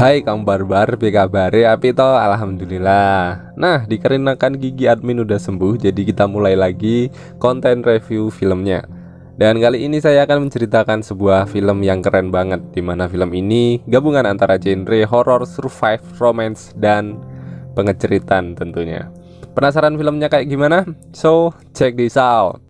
Hai kaum barbar, apa kabar? Api toh, alhamdulillah. Nah, dikarenakan gigi admin udah sembuh, jadi kita mulai lagi konten review filmnya. Dan kali ini saya akan menceritakan sebuah film yang keren banget, dimana film ini gabungan antara genre horror, survive, romance, dan pengeceritaan tentunya. Penasaran filmnya kayak gimana? So, check this out.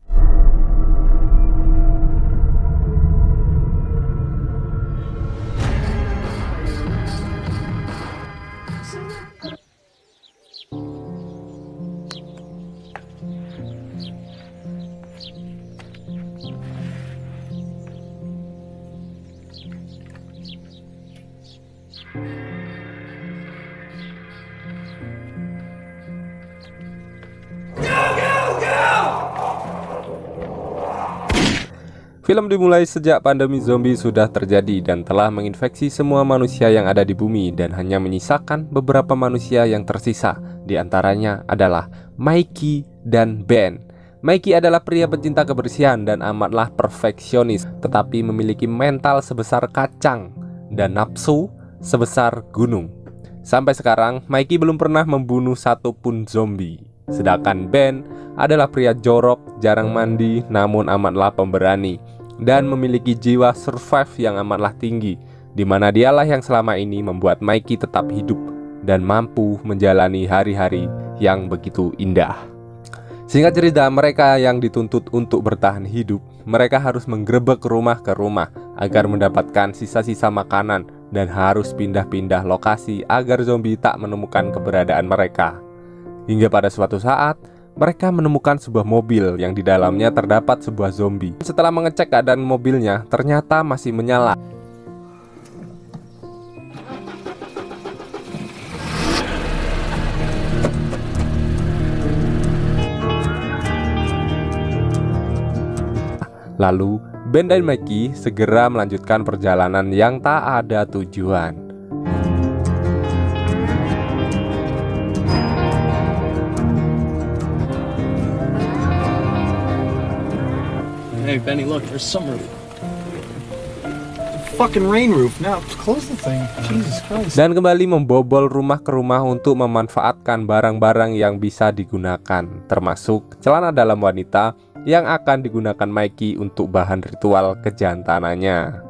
Film dimulai sejak pandemi zombie sudah terjadi dan telah menginfeksi semua manusia yang ada di bumi dan hanya menyisakan beberapa manusia yang tersisa. Di antaranya adalah Mikey dan Ben. Mikey adalah pria pecinta kebersihan dan amatlah perfeksionis, tetapi memiliki mental sebesar kacang dan nafsu sebesar gunung. Sampai sekarang, Mikey belum pernah membunuh satupun zombie. Sedangkan Ben adalah pria jorok, jarang mandi, namun amatlah pemberani dan memiliki jiwa survive yang amatlah tinggi, di mana dialah yang selama ini membuat Mikey tetap hidup dan mampu menjalani hari-hari yang begitu indah. Singkat cerita, mereka yang dituntut untuk bertahan hidup, mereka harus menggerebek rumah ke rumah agar mendapatkan sisa-sisa makanan dan harus pindah-pindah lokasi agar zombie tak menemukan keberadaan mereka. Hingga pada suatu saat, mereka menemukan sebuah mobil yang di dalamnya terdapat sebuah zombie. Setelah mengecek keadaan mobilnya, ternyata masih menyala. Lalu, Ben dan Mikey segera melanjutkan perjalanan yang tak ada tujuan. Hey Benny, look, there's some roof. The fucking rain roof. Now close the thing. Jesus Christ. Dan kembali membobol rumah ke rumah untuk memanfaatkan barang-barang yang bisa digunakan, termasuk celana dalam wanita yang akan digunakan Mikey untuk bahan ritual kejantanannya.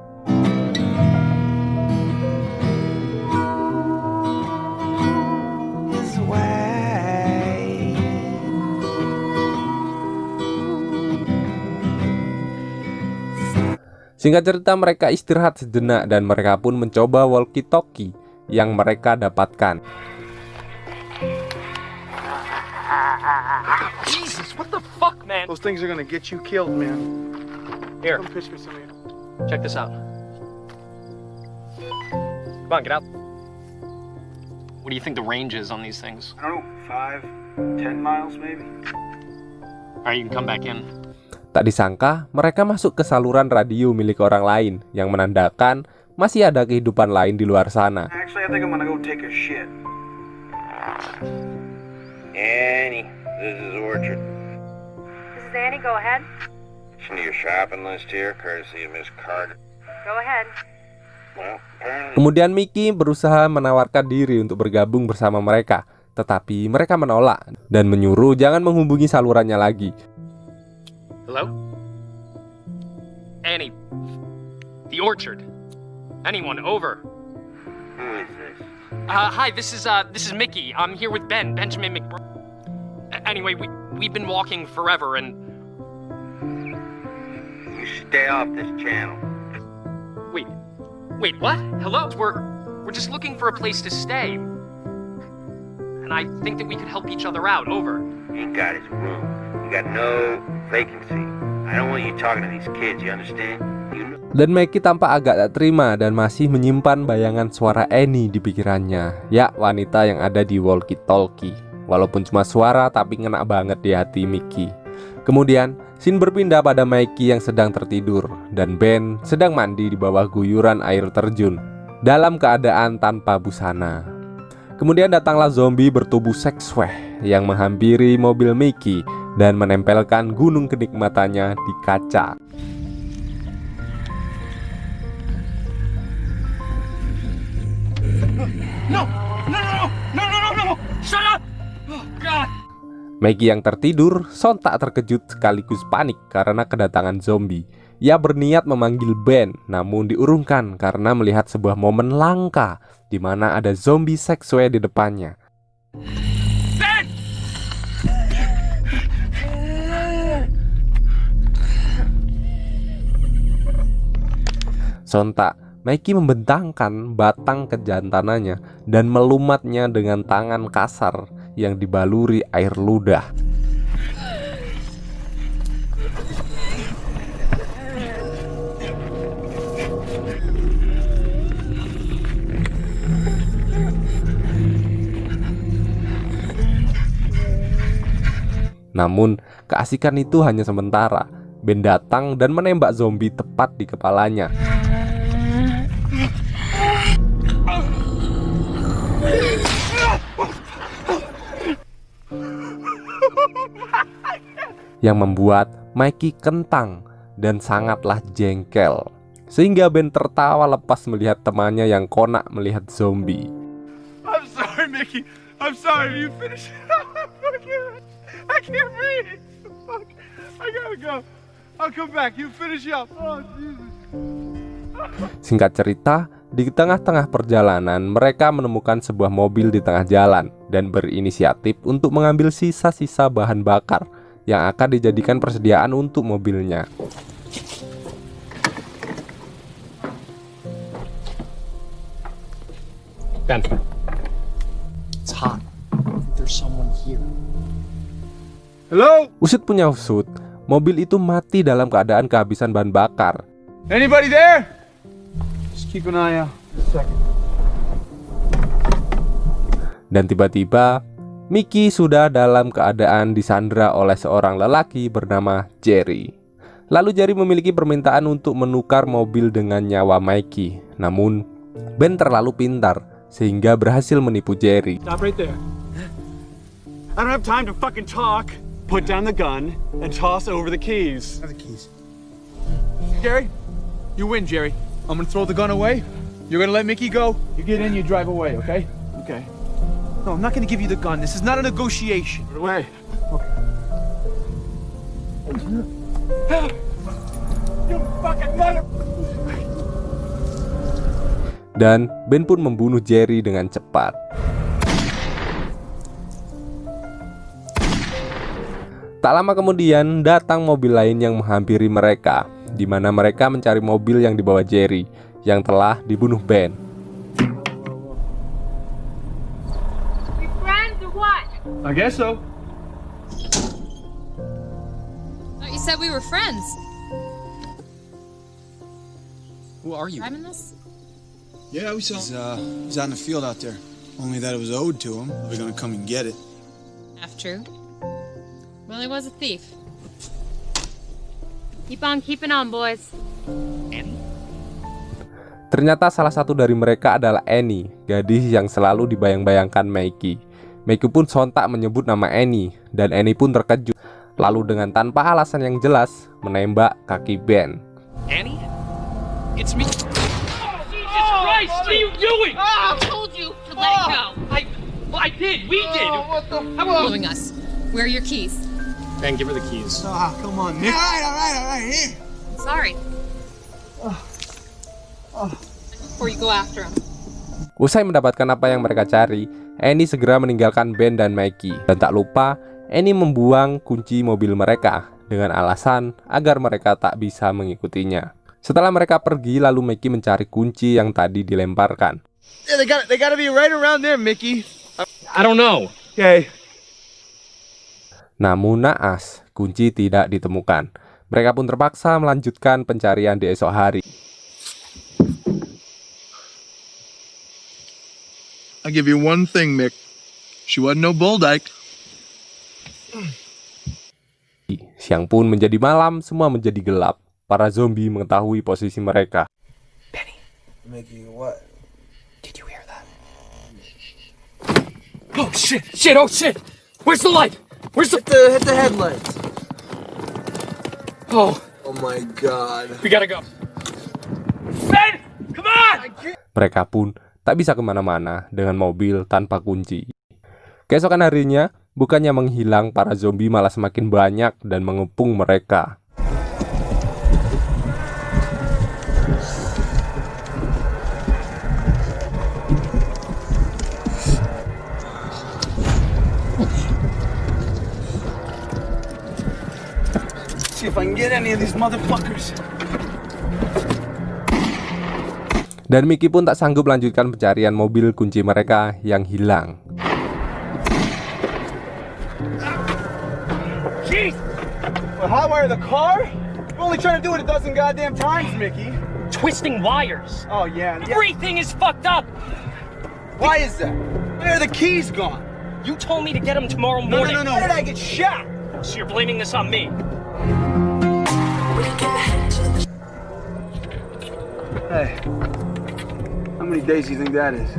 Singkat cerita, mereka istirahat sejenak dan mereka pun mencoba walkie-talkie yang mereka dapatkan. Jesus, what the fuck, man? Those things are gonna get you killed, man. Here, Come pitch me some of you. check this out. Come on, get out. What do you think the range is on these things? I don't know, 5, 10 miles maybe. Alright, you can come back in. Tak disangka, mereka masuk ke saluran radio milik orang lain yang menandakan masih ada kehidupan lain di luar sana. Actually, I think I'm gonna go take a shit. Annie, this is Orchard. This is Annie, go ahead. Listen to your shopping list here, courtesy of Miss Carter. Go ahead. Well, apparently... Kemudian Mickey berusaha menawarkan diri untuk bergabung bersama mereka, tetapi mereka menolak dan menyuruh jangan menghubungi salurannya lagi. Hello? Annie. The Orchard. Anyone, over. Who is this? Hi, this is Mickey. I'm here with Benjamin McBride. Anyway, we've been walking forever and... You stay off this channel. Wait, what? Hello? We're just looking for a place to stay. And I think that we could help each other out, over. He ain't got his room. You got no vacancy. I don't want you talking to these kids, you understand? You know... Dan Mikey tampak agak tak terima dan masih menyimpan bayangan suara Annie di pikirannya. Ya, wanita yang ada di walkie-talkie. Walaupun cuma suara, tapi ngena banget di hati Mickey. Kemudian, scene berpindah pada Mikey yang sedang tertidur dan Ben sedang mandi di bawah guyuran air terjun dalam keadaan tanpa busana. Kemudian datanglah zombie bertubuh seksweh yang menghampiri mobil Mickey dan menempelkan gunung kenikmatannya di kaca. No! No, no, no! No, no, no, no! Shut up! Oh, God! Maggie yang tertidur sontak terkejut sekaligus panik karena kedatangan zombie. Ia berniat memanggil Ben, namun diurungkan karena melihat sebuah momen langka di mana ada zombie seksue di depannya. Ben! Sontak, Maggie membentangkan batang kejantanannya dan melumatnya dengan tangan kasar yang dibaluri air ludah. Namun, keasikan itu hanya sementara. Ben datang dan menembak zombie tepat di kepalanya. Yang membuat Mikey kentang dan sangatlah jengkel. Sehingga Ben tertawa lepas melihat temannya yang konak melihat zombie. I'm sorry, Mickey. I'm sorry. You finish it up. I can't breathe. Fuck. I gotta go. I'll come back. You finish up. Oh, Jesus. Singkat cerita, di tengah-tengah perjalanan mereka menemukan sebuah mobil di tengah jalan dan berinisiatif untuk mengambil sisa-sisa bahan bakar yang akan dijadikan persediaan untuk mobilnya. Ben. It's hot. There's someone here. Hello? Usut punya usut, mobil itu mati dalam keadaan kehabisan bahan bakar. Anybody there? Just keep an eye out. Dan tiba-tiba, Mickey sudah dalam keadaan disandra oleh seorang lelaki bernama Jerry. Lalu Jerry memiliki permintaan untuk menukar mobil dengan nyawa Mikey. Namun, Ben terlalu pintar sehingga berhasil menipu Jerry. Stop right there. I don't have time to fucking talk. Put down the gun and toss over the keys. The keys. Jerry, you win, Jerry. I'm gonna throw the gun away. You're gonna let Mickey go. You get in, you drive away, okay? Okay. No, I'm not gonna give you the gun. This is not a negotiation. Get away. You fucking mother... Dan Ben pun membunuh Jerry dengan cepat. Tak lama kemudian datang mobil lain yang menghampiri mereka, di mana mereka mencari mobil yang dibawa Jerry yang telah dibunuh Ben. We friends or what? I guess so. Thought you said we were friends. Who are you? Driving this? Yeah, we saw. He's out in the field out there. Only that it was owed to him. We're gonna come and get it. Half true. Well, he was a thief. Keep on keeping on, boys. Ternyata salah satu dari mereka adalah Annie, gadis yang selalu dibayang-bayangkan Mikey. Mikey pun sontak menyebut nama Annie, dan Annie pun terkejut. Lalu dengan tanpa alasan yang jelas, menembak kaki Ben. Annie? It's me. Jesus Christ! What are you doing? I told you to let it go. I did. We did. What the Following us. Where are your keys? Ben, give her the keys. Ah, come on, Nick. All right. Here. I'm sorry. Before you go after him. Usai mendapatkan apa yang mereka cari, Annie segera meninggalkan Ben dan Mikey. Dan tak lupa, Annie membuang kunci mobil mereka dengan alasan agar mereka tak bisa mengikutinya. Setelah mereka pergi, lalu Mikey mencari kunci yang tadi dilemparkan. Yeah, they gotta be right around there, Mickey. I don't know. Okay. Namun naas, kunci tidak ditemukan. Mereka pun terpaksa melanjutkan pencarian di esok hari. I'll give you one thing, Mick. She wasn't no bull dyke. Siang pun menjadi malam, semua menjadi gelap. Para zombie mengetahui posisi mereka. Mickey, what? Did you hear that? Oh shit! Oh shit! Where's the light? Where's the... Hit the headlights. Oh, Oh my God. we gotta go. Ben! Come on! Mereka pun tak bisa kemana-mana dengan mobil tanpa kunci. Keesokan harinya, bukannya menghilang, para zombie malah semakin banyak dan mengepung mereka. See if I can get any of these motherfuckers. Dan Mickey pun tak sanggup melanjutkan pencarian mobil kunci mereka yang hilang. Jeez! Well, hotwire the car? We're only trying to do it a dozen goddamn times, Mickey. Twisting wires. Oh, yeah. Everything is fucked up. Why is that? Where are the keys gone? You told me to get them tomorrow No, morning. no, no, no. Where did I get shot? So you're blaming this on me. Hey. How many days do you think that is?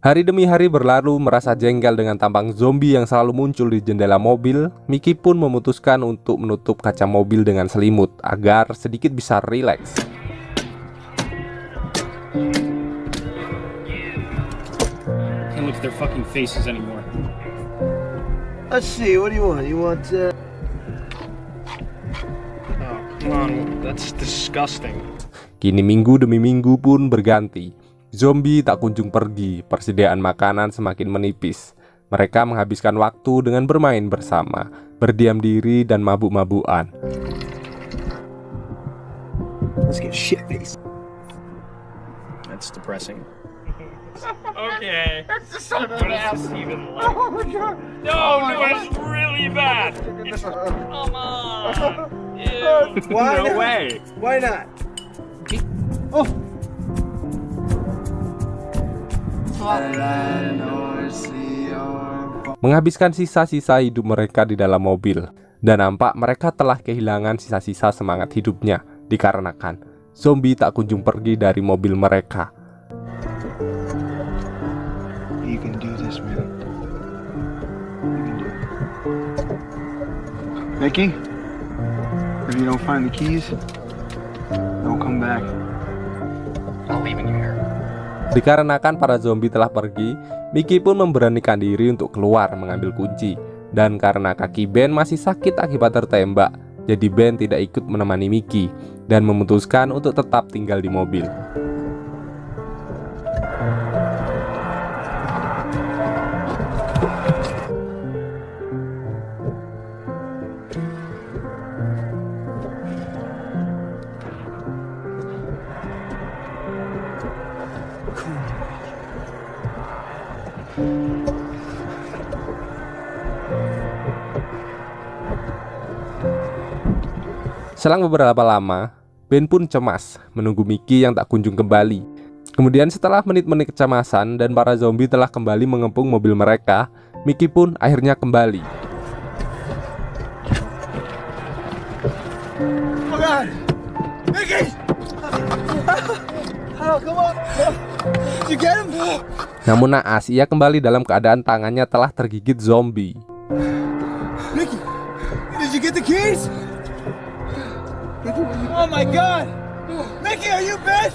Hari demi hari berlalu, merasa jengkel dengan tampang zombie yang selalu muncul di jendela mobil. Mickey pun memutuskan untuk menutup kaca mobil dengan selimut agar sedikit bisa rileks. Can't look at their fucking faces anymore. Let's see, what do you want? You want, Oh, come on, that's disgusting. Kini minggu demi minggu pun berganti. Zombie tak kunjung pergi, persediaan makanan semakin menipis. Mereka menghabiskan waktu dengan bermain bersama, berdiam diri dan mabuk-mabukan. Let's get shit-faced. That's depressing. Okay. That's just so What is bad. this even like? Oh my god. No, Oh my no, God. it's really bad. Come on. Ew. Why No not? way. Why not? Oh. Menghabiskan sisa-sisa hidup mereka di dalam mobil. Dan nampak mereka telah kehilangan sisa-sisa semangat hidupnya, dikarenakan zombie tak kunjung pergi dari mobil mereka. You can do this, man. You can do it. Mickey, if you don't find the keys, don't come back. I'm leaving you here. Dikarenakan para zombie telah pergi, Mickey pun memberanikan diri untuk keluar mengambil kunci. Dan karena kaki Ben masih sakit akibat tertembak, jadi Ben tidak ikut menemani Mickey dan memutuskan untuk tetap tinggal di mobil. Selang beberapa lama, Ben pun cemas menunggu Mickey yang tak kunjung kembali. Kemudian setelah menit-menit kecemasan dan para zombie telah kembali mengepung mobil mereka, Mickey pun akhirnya kembali. Oh God! Mickey! Oh, come on! Did you get him? Namun naas, ia kembali dalam keadaan tangannya telah tergigit zombie. Mickey, did you get the keys? Oh my God! Mickey, are you bad?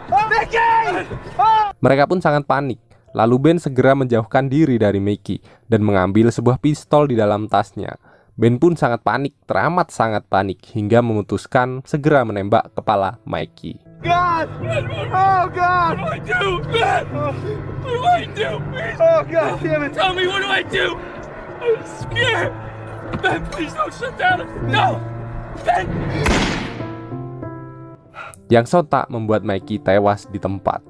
Oh, Mickey! Oh! Mereka pun sangat panik. Lalu Ben segera menjauhkan diri dari Mickey dan mengambil sebuah pistol di dalam tasnya. Ben pun sangat panik, teramat sangat panik, hingga memutuskan segera menembak kepala Mikey. God! Oh God! What do I do? Ben! What do I do? Please. Oh God damn it! Tell me, what do I do? I'm scared. Ben, please don't shut down. No! Ben! Yang sontak membuat Mikey tewas di tempat.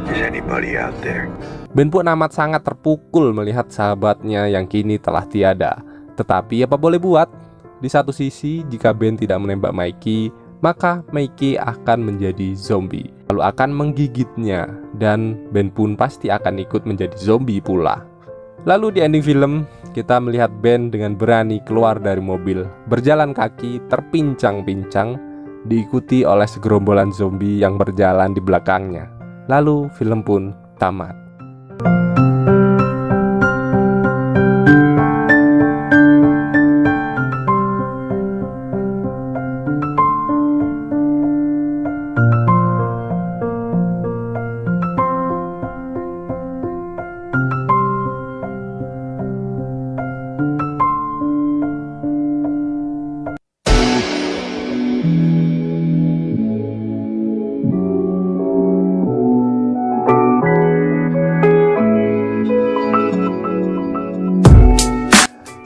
Is anybody out there? Ben pun amat sangat terpukul melihat sahabatnya yang kini telah tiada. Tetapi apa boleh buat? Di satu sisi, jika Ben tidak menembak Mikey, maka Mikey akan menjadi zombie, lalu akan menggigitnya, dan Ben pun pasti akan ikut menjadi zombie pula. Lalu di ending film, kita melihat Ben dengan berani keluar dari mobil, berjalan kaki terpincang-pincang, diikuti oleh segerombolan zombie yang berjalan di belakangnya. Lalu film pun tamat.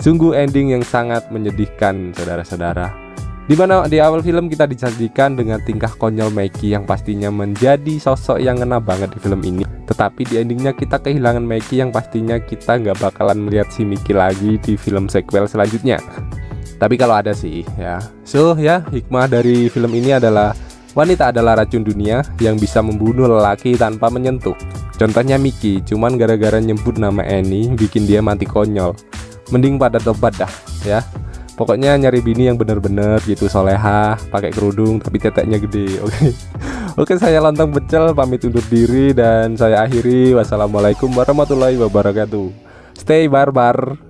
Sungguh ending yang sangat menyedihkan, saudara-saudara. Di mana di awal film kita disajikan dengan tingkah konyol Mikey yang pastinya menjadi sosok yang ngena banget di film ini. Tetapi di endingnya kita kehilangan Mikey yang pastinya kita nggak bakalan melihat si Mickey lagi di film sequel selanjutnya. Tapi kalau ada sih ya. So ya, hikmah dari film ini adalah wanita adalah racun dunia yang bisa membunuh lelaki tanpa menyentuh. Contohnya Mickey, cuman gara-gara nyebut nama Annie bikin dia mati konyol. Mending pada tobat dah ya. Pokoknya nyari bini yang bener-bener gitu, soleha, pakai kerudung tapi teteknya gede. Oke, saya Lontong Pecel pamit undur diri dan saya akhiri. Wassalamualaikum warahmatullahi wabarakatuh. Stay barbar.